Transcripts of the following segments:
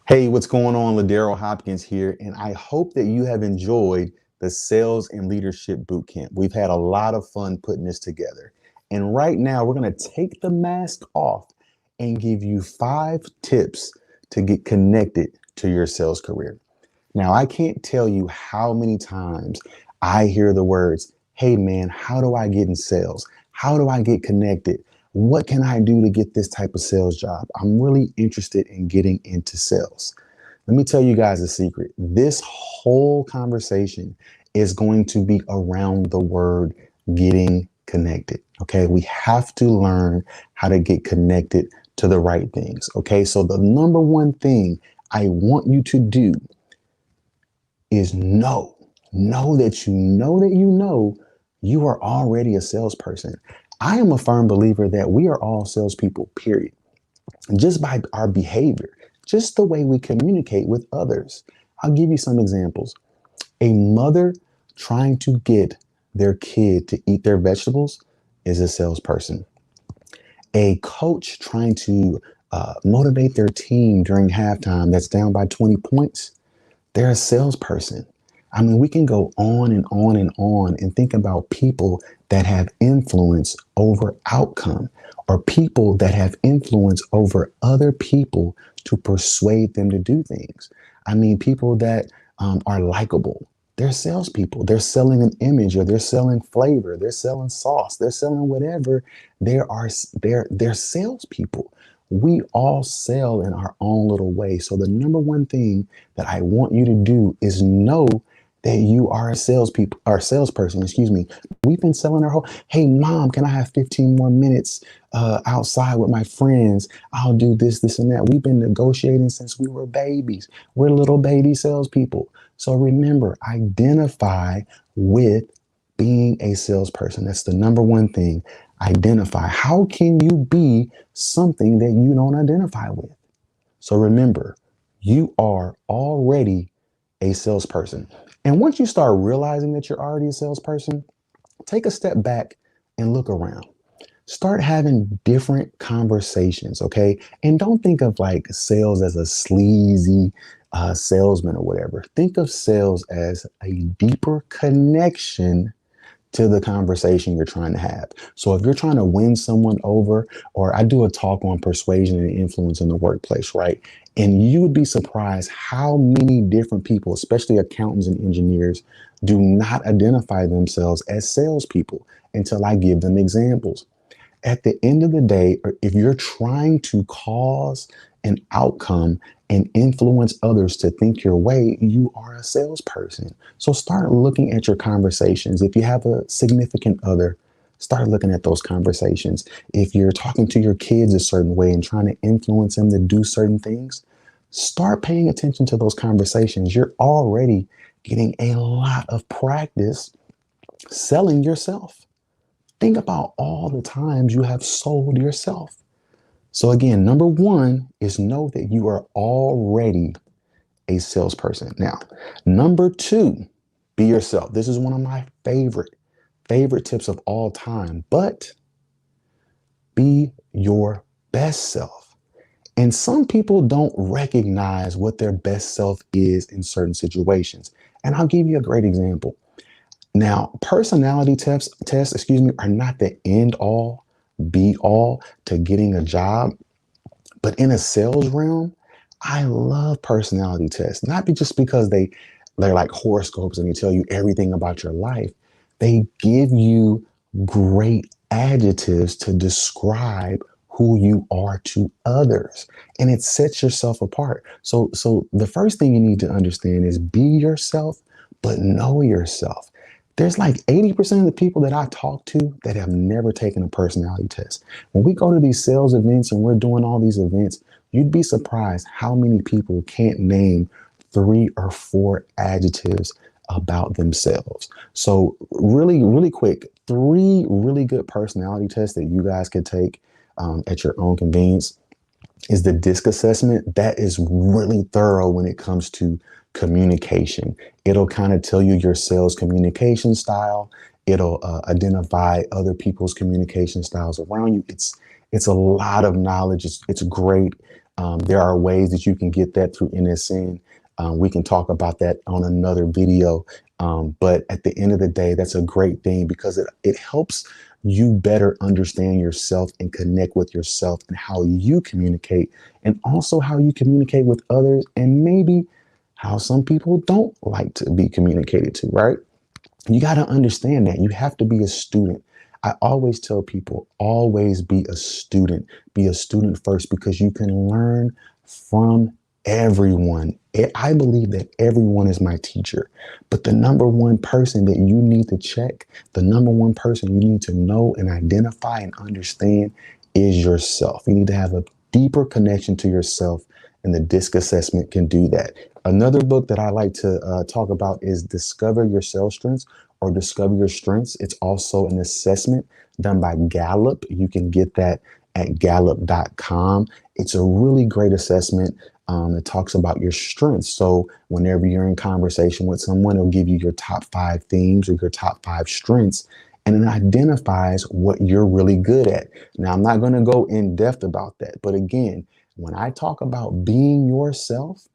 Hey, what's going on? Ladero Hopkins here, and I hope that you have enjoyed the Sales and Leadership Bootcamp. We've had a lot of fun putting this together. And right now, we're going to take the mask off and give you 5 tips to get connected to your sales career. Now, I can't tell you how many times I hear the words, hey man, how do I get in sales? How do I get connected? What can I do to get this type of sales job? I'm really interested in getting into sales. Let me tell you guys a secret. This whole conversation is going to be around the word getting connected. Okay. We have to learn how to get connected to the right things. Okay. So, the number one thing I want you to do is know that you are already a salesperson. I am a firm believer that we are all salespeople, period. Just by our behavior, just the way we communicate with others. I'll give you some examples. A mother trying to get their kid to eat their vegetables is a salesperson. A coach trying to motivate their team during halftime that's down by 20 points, they're a salesperson. I mean, we can go on and on and on and think about people that have influence over outcome or people that have influence over other people to persuade them to do things. I mean, people that are likable. They're salespeople. They're selling an image or they're selling flavor. They're selling sauce. They're selling whatever. They're salespeople. We all sell in our own little way. So the number one thing that I want you to do is know that you are a salesperson, excuse me. We've been selling our whole, hey mom, can I have 15 more minutes outside with my friends? I'll do this, this, and that. We've been negotiating since we were babies. We're little baby salespeople. So remember, identify with being a salesperson. That's the number one thing. Identify. How can you be something that you don't identify with? So remember, you are already a salesperson. And once you start realizing that you're already a salesperson, take a step back and look around. Start having different conversations, okay? And don't think of like sales as a sleazy salesman or whatever. Think of sales as a deeper connection to the conversation you're trying to have. So if you're trying to win someone over, or I do a talk on persuasion and influence in the workplace, right? And you would be surprised how many different people, especially accountants and engineers, do not identify themselves as salespeople until I give them examples. At the end of the day, if you're trying to cause an outcome and influence others to think your way, you are a salesperson. So start looking at your conversations. If you have a significant other, start looking at those conversations. If you're talking to your kids a certain way and trying to influence them to do certain things, start paying attention to those conversations. You're already getting a lot of practice selling yourself. Think about all the times you have sold yourself. So again, number one is know that you are already a salesperson. Now, number two, be yourself. This is one of my favorite tips of all time, but be your best self. And some people don't recognize what their best self is in certain situations. And I'll give you a great example. Now, personality tests, excuse me, are not the end all be all to getting a job. But in a sales realm, I love personality tests, not just because they're like horoscopes and they tell you everything about your life. They give you great adjectives to describe who you are to others, and it sets yourself apart. So the first thing you need to understand is be yourself, but know yourself. There's like 80% of the people that I talk to that have never taken a personality test. When we go to these sales events and we're doing all these events, you'd be surprised how many people can't name 3 or 4 adjectives about themselves. So really, really quick, 3 really good personality tests that you guys can take at your own convenience is the DISC assessment. That is really thorough when it comes to communication. It'll kind of tell you your sales communication style. It'll identify other people's communication styles around you. It's a lot of knowledge. It's great. There are ways that you can get that through NSN. We can talk about that on another video. But at the end of the day, that's a great thing because it helps you better understand yourself and connect with yourself and how you communicate and also how you communicate with others and maybe how some people don't like to be communicated to, right? You got to understand that you have to be a student. I always tell people, always be a student. Be a student first because you can learn from everyone. I believe that everyone is my teacher, but the number one person that you need to check, the number one person you need to know and identify and understand is yourself. You need to have a deeper connection to yourself, and the DISC assessment can do that. Another book that I like to talk about is Discover Your Self Strengths or Discover Your Strengths. It's also an assessment done by Gallup. You can get that at gallup.com. It's a really great assessment. It talks about your strengths. So whenever you're in conversation with someone, it'll give you your top 5 themes or your top 5 strengths, and it identifies what you're really good at. Now, I'm not going to go in depth about that. But again, when I talk about being yourself,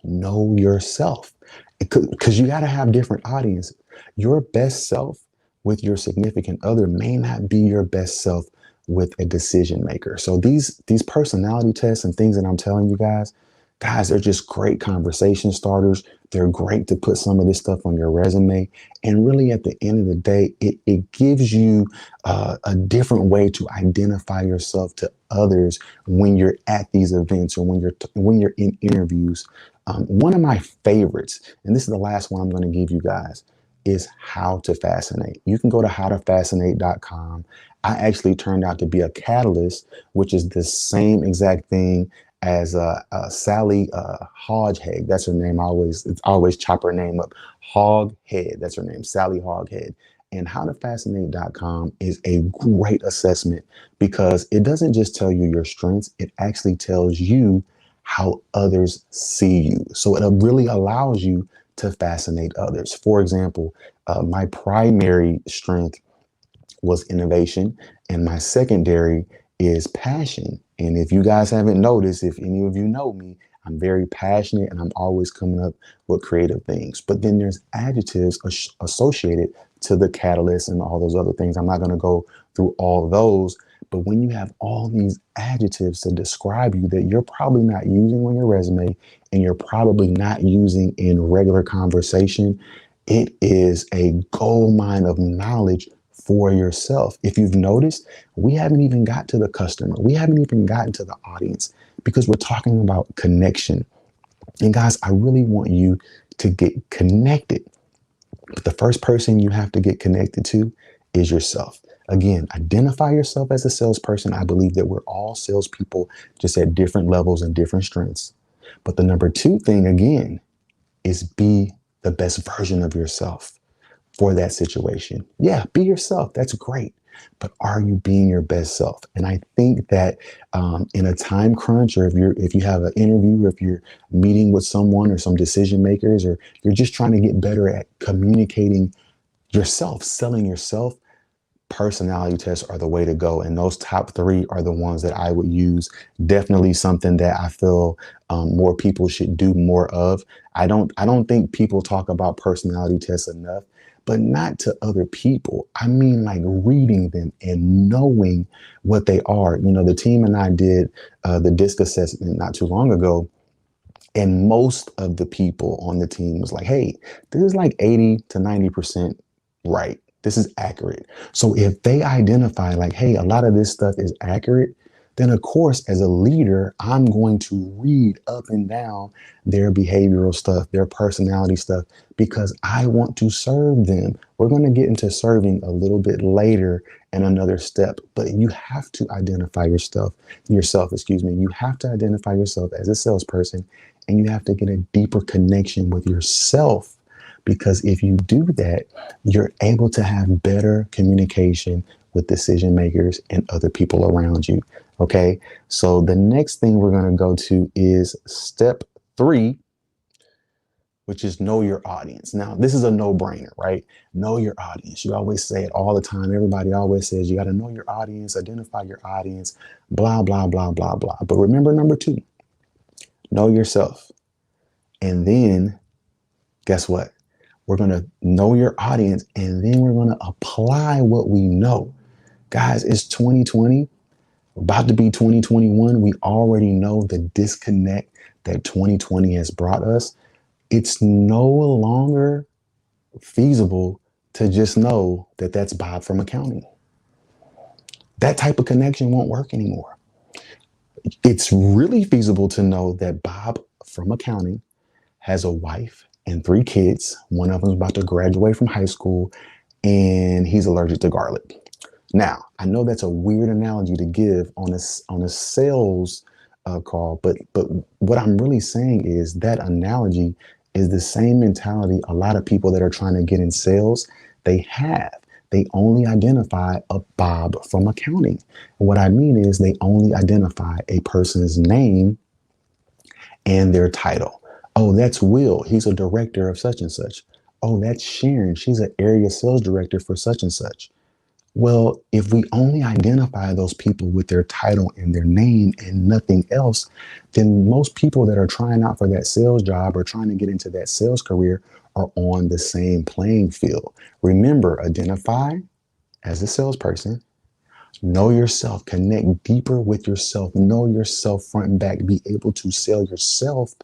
know yourself because you got to have different audiences. Your best self with your significant other may not be your best self with a decision maker. So these personality tests and things that I'm telling you guys, they're just great conversation starters. They're great to put some of this stuff on your resume. And really at the end of the day, it gives you a different way to identify yourself to others when you're at these events or when you're in interviews. One of my favorites, and this is the last one I'm going to give you guys, is How to Fascinate. You can go to howtofascinate.com. I actually turned out to be a catalyst, which is the same exact thing as Sally Hoghead. That's her name. It's always chop her name up. Hoghead. That's her name, Sally Hoghead. And howtofascinate.com is a great assessment because it doesn't just tell you your strengths. It actually tells you how others see you. So it really allows you to fascinate others. For example, my primary strength was innovation, and my secondary is passion. And if you guys haven't noticed, if any of you know me, I'm very passionate and I'm always coming up with creative things. But then there's adjectives associated to the catalyst and all those other things. I'm not going to go through all of those. But when you have all these adjectives to describe you that you're probably not using on your resume and you're probably not using in regular conversation, it is a gold mine of knowledge for yourself. If you've noticed, we haven't even got to the customer. We haven't even gotten to the audience because we're talking about connection. And guys, I really want you to get connected. But the first person you have to get connected to is yourself. Again, identify yourself as a salesperson. I believe that we're all salespeople, just at different levels and different strengths. But the number 2 thing, again, is be the best version of yourself for that situation. Yeah, be yourself. That's great. But are you being your best self? And I think that in a time crunch, or if you have an interview, or if you're meeting with someone or some decision makers, or you're just trying to get better at communicating yourself, selling yourself, personality tests are the way to go. And those top 3 are the ones that I would use. Definitely something that I feel more people should do more of. I don't think people talk about personality tests enough, but not to other people. I mean, like reading them and knowing what they are. You know, the team and I did the DISC assessment not too long ago. And most of the people on the team was like, hey, this is like 80 to 90% right. This is accurate. So if they identify like, hey, a lot of this stuff is accurate, then of course, as a leader, I'm going to read up and down their behavioral stuff, their personality stuff, because I want to serve them. We're going to get into serving a little bit later in another step, but you have to identify yourself. You have to identify yourself as a salesperson, and you have to get a deeper connection with yourself. Because if you do that, you're able to have better communication with decision makers and other people around you. Okay, so the next thing we're going to go to is step 3, which is know your audience. Now, this is a no-brainer, right? Know your audience. You always say it all the time. Everybody always says you got to know your audience, identify your audience, blah, blah, blah, blah, blah. But remember number two, know yourself. And then guess what? We're going to know your audience, and then we're going to apply what we know. Guys, it's 2020, about to be 2021. We already know the disconnect that 2020 has brought us. It's no longer feasible to just know that that's Bob from accounting. That type of connection won't work anymore. It's really feasible to know that Bob from accounting has a wife and 3 kids. One of them is about to graduate from high school, and he's allergic to garlic. Now, I know that's a weird analogy to give on a sales call, but what I'm really saying is that analogy is the same mentality a lot of people that are trying to get in sales, they have. They only identify a Bob from accounting. And what I mean is they only identify a person's name and their title. Oh, that's Will. He's a director of such and such. Oh, that's Sharon. She's an area sales director for such and such. Well, if we only identify those people with their title and their name and nothing else, then most people that are trying out for that sales job or trying to get into that sales career are on the same playing field. Remember, identify as a salesperson, know yourself, connect deeper with yourself, know yourself front and back, be able to sell yourself,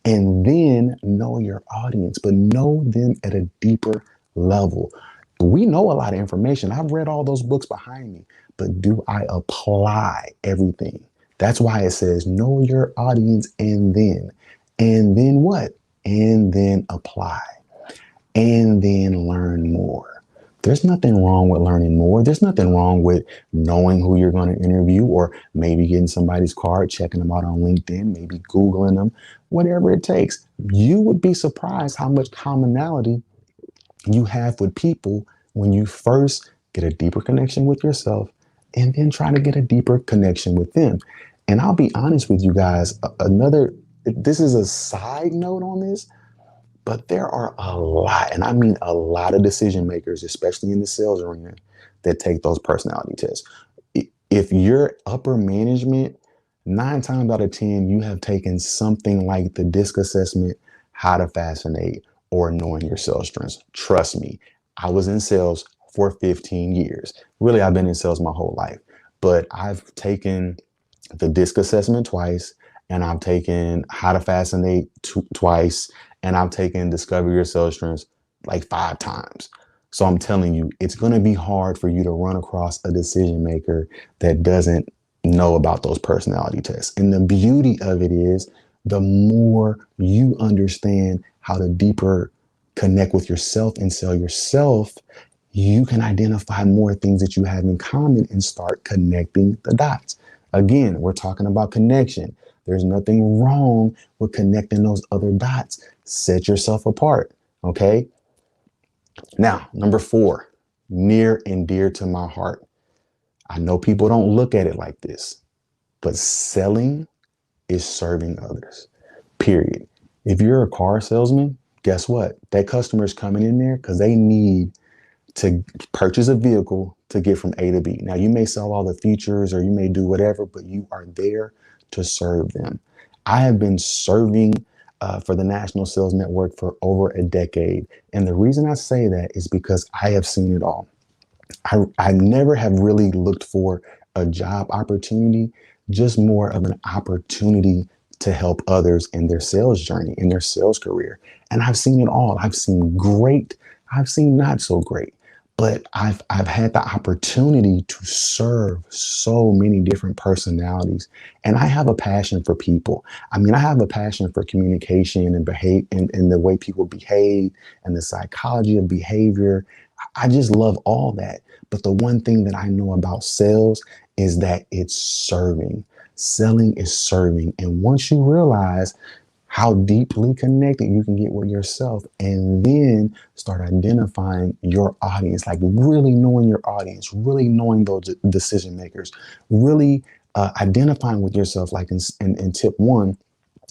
and then know your audience, but know them at a deeper level. We know a lot of information. I've read all those books behind me, but do I apply everything? That's why it says know your audience and then what? And then apply and then learn more. There's nothing wrong with learning more. There's nothing wrong with knowing who you're going to interview or maybe getting somebody's card, checking them out on LinkedIn, maybe Googling them, whatever it takes. You would be surprised how much commonality you have with people when you first get a deeper connection with yourself and then try to get a deeper connection with them. And I'll be honest with you guys, this is a side note on this, but there are a lot, and I mean a lot of decision makers, especially in the sales arena, that take those personality tests. If you're upper management, 9 times out of 10, you have taken something like the DISC assessment, how to fascinate, or knowing your sales strengths. Trust me, I was in sales for 15 years. Really, I've been in sales my whole life, but I've taken the DISC assessment twice, and I've taken how to fascinate twice, and I've taken discover your sales strengths like 5 times. So I'm telling you, it's going to be hard for you to run across a decision maker that doesn't know about those personality tests. And the beauty of it is the more you understand how to deeper connect with yourself and sell yourself, you can identify more things that you have in common and start connecting the dots. Again, we're talking about connection. There's nothing wrong with connecting those other dots. Set yourself apart. Okay. Now, number 4, near and dear to my heart. I know people don't look at it like this, but selling is serving others, period. If you're a car salesman, guess what? That customer is coming in there because they need to purchase a vehicle to get from A to B. Now, you may sell all the features or you may do whatever, but you are there to serve them. I have been serving for the National Sales Network for over a decade. And the reason I say that is because I have seen it all. I never have really looked for a job opportunity, just more of an opportunity to help others in their sales journey, in their sales career. And I've seen it all. I've seen great, I've seen not so great, but I've had the opportunity to serve so many different personalities. And I have a passion for people. I mean, I have a passion for communication and behave and the way people behave and the psychology of behavior. I just love all that. But the one thing that I know about sales is that it's serving. Selling is serving. And once you realize how deeply connected you can get with yourself and then start identifying your audience, like really knowing your audience, really knowing those decision makers, really identifying with yourself, like in tip 1,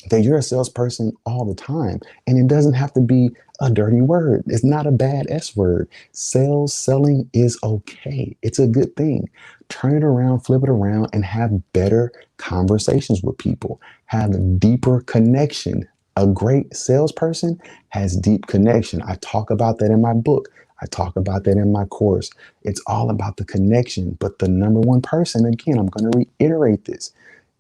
that you're a salesperson all the time. And it doesn't have to be a dirty word. It's not a bad S word. Selling is okay. It's a good thing. Turn it around, flip it around, and have better conversations with people. Have a deeper connection. A great salesperson has deep connection. I talk about that in my book. I talk about that in my course. It's all about the connection. But the number one person, again, I'm going to reiterate this,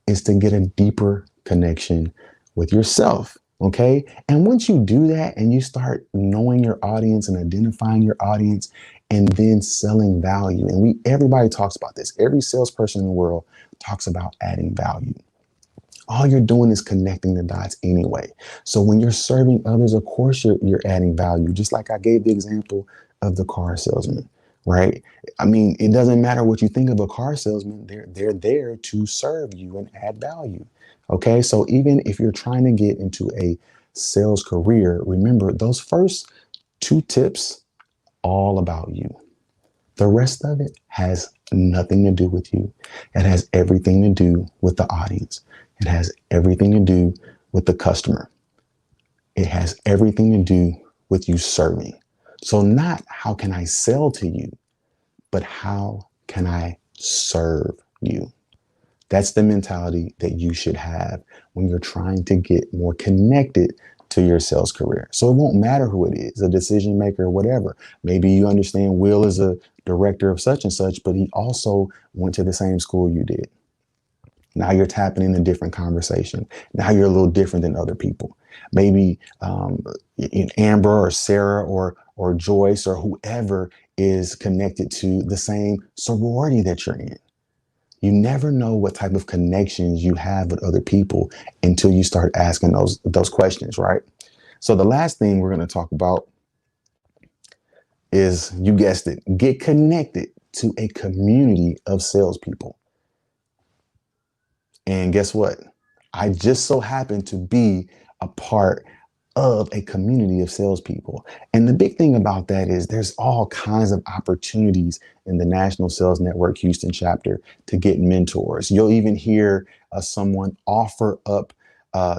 is to get a deeper connection with yourself. Okay. And once you do that and you start knowing your audience and identifying your audience and then selling value, and everybody talks about this, every salesperson in the world talks about adding value. All you're doing is connecting the dots anyway. So when you're serving others, of course, you're adding value. Just like I gave the example of the car salesman, right? I mean, it doesn't matter what you think of a car salesman. They're there to serve you and add value. Okay. So even if you're trying to get into a sales career, remember those first two tips, all about you. The rest of it has nothing to do with you. It has everything to do with the audience. It has everything to do with the customer. It has everything to do with you serving. So not how can I sell to you, but how can I serve you? That's the mentality that you should have when you're trying to get more connected to your sales career. So it won't matter who it is, a decision maker or whatever. Maybe you understand Will is a director of such and such, but he also went to the same school you did. Now you're tapping in a different conversation. Now you're a little different than other people. Maybe Amber or Sarah or Joyce or whoever is connected to the same sorority that you're in. You never know what type of connections you have with other people until you start asking those questions, right? So the last thing we're going to talk about is, you guessed it, get connected to a community of salespeople. And guess what? I just so happen to be a part of a community of salespeople. And the big thing about that is there's all kinds of opportunities in the National Sales Network Houston chapter to get mentors. You'll even hear someone offer up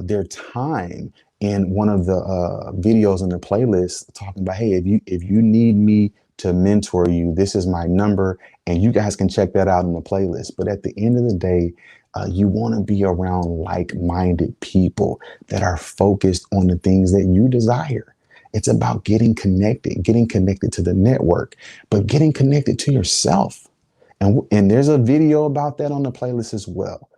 their time in one of the videos in the playlist, talking about, hey, if you need me to mentor you, this is my number, and you guys can check that out in the playlist. But at the end of the day, you want to be around like-minded people that are focused on the things that you desire. It's about getting connected to the network, but getting connected to yourself. And there's a video about that on the playlist as well.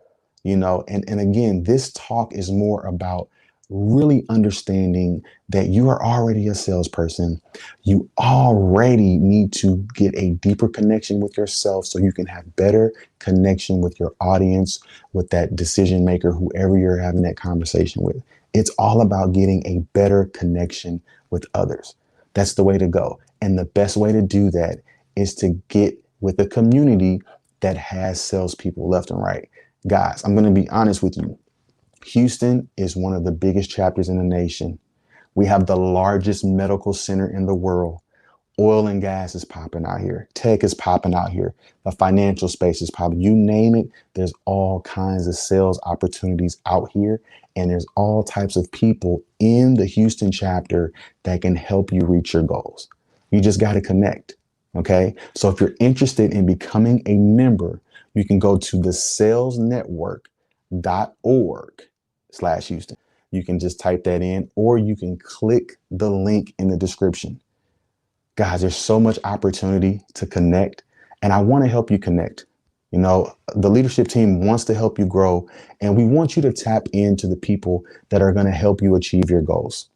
And again, this talk is more about really understanding that you are already a salesperson. You already need to get a deeper connection with yourself so you can have better connection with your audience, with that decision maker, whoever you're having that conversation with. It's all about getting a better connection with others. That's the way to go. And the best way to do that is to get with a community that has salespeople left and right. Guys, I'm going to be honest with you. Houston is one of the biggest chapters in the nation. We have the largest medical center in the world. Oil and gas is popping out here. Tech is popping out here. The financial space is popping. You name it, there's all kinds of sales opportunities out here. And there's all types of people in the Houston chapter that can help you reach your goals. You just got to connect. Okay. So if you're interested in becoming a member, you can go to the salesnetwork.org/Houston. You can just type that in, or you can click the link in the description. Guys, there's so much opportunity to connect, and I want to help you connect. The leadership team wants to help you grow, and we want you to tap into the people that are going to help you achieve your goals.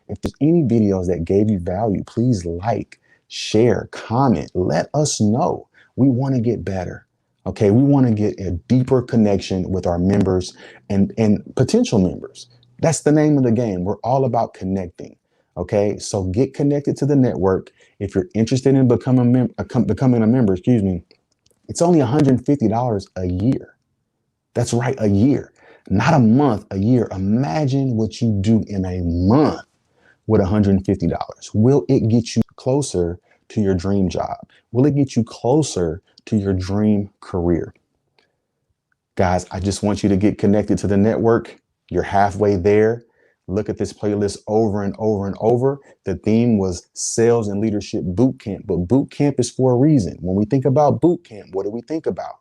If there's any videos that gave you value, please like, share, comment, let us know. We want to get better. Okay, we want to get a deeper connection with our members and potential members. That's the name of the game. We're all about connecting. Okay, so get connected to the network. If you're interested in becoming a member, it's only $150 a year. That's right, a year, not a month, a year. Imagine what you do in a month with $150. Will it get you closer to your dream job? Will it get you closer to your dream career? Guys, I just want you to get connected to the network. You're halfway there. Look at this playlist over and over and over. The theme was sales and leadership boot camp, but boot camp is for a reason. When we think about boot camp, what do we think about?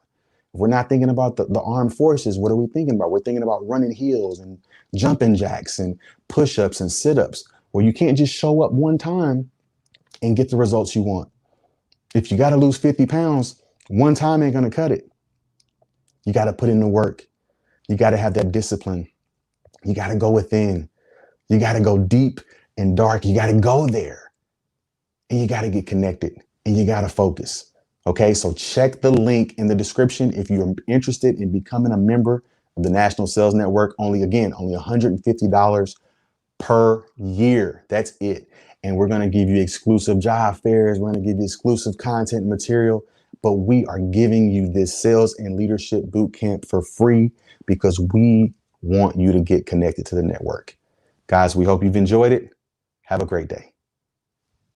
If we're not thinking about the armed forces, what are we thinking about? We're thinking about running heels and jumping jacks and push-ups and sit-ups. Well, you can't just show up one time and get the results you want. If you got to lose 50 pounds, one time ain't going to cut it. You got to put in the work. You got to have that discipline. You got to go within. You got to go deep and dark. You got to go there and you got to get connected and you got to focus. Okay, so check the link in the description if you're interested in becoming a member of the National Sales Network. Only $150 per year. That's it. And we're going to give you exclusive job fairs. We're going to give you exclusive content and material, but we are giving you this sales and leadership boot camp for free because we want you to get connected to the network. Guys, we hope you've enjoyed it. Have a great day.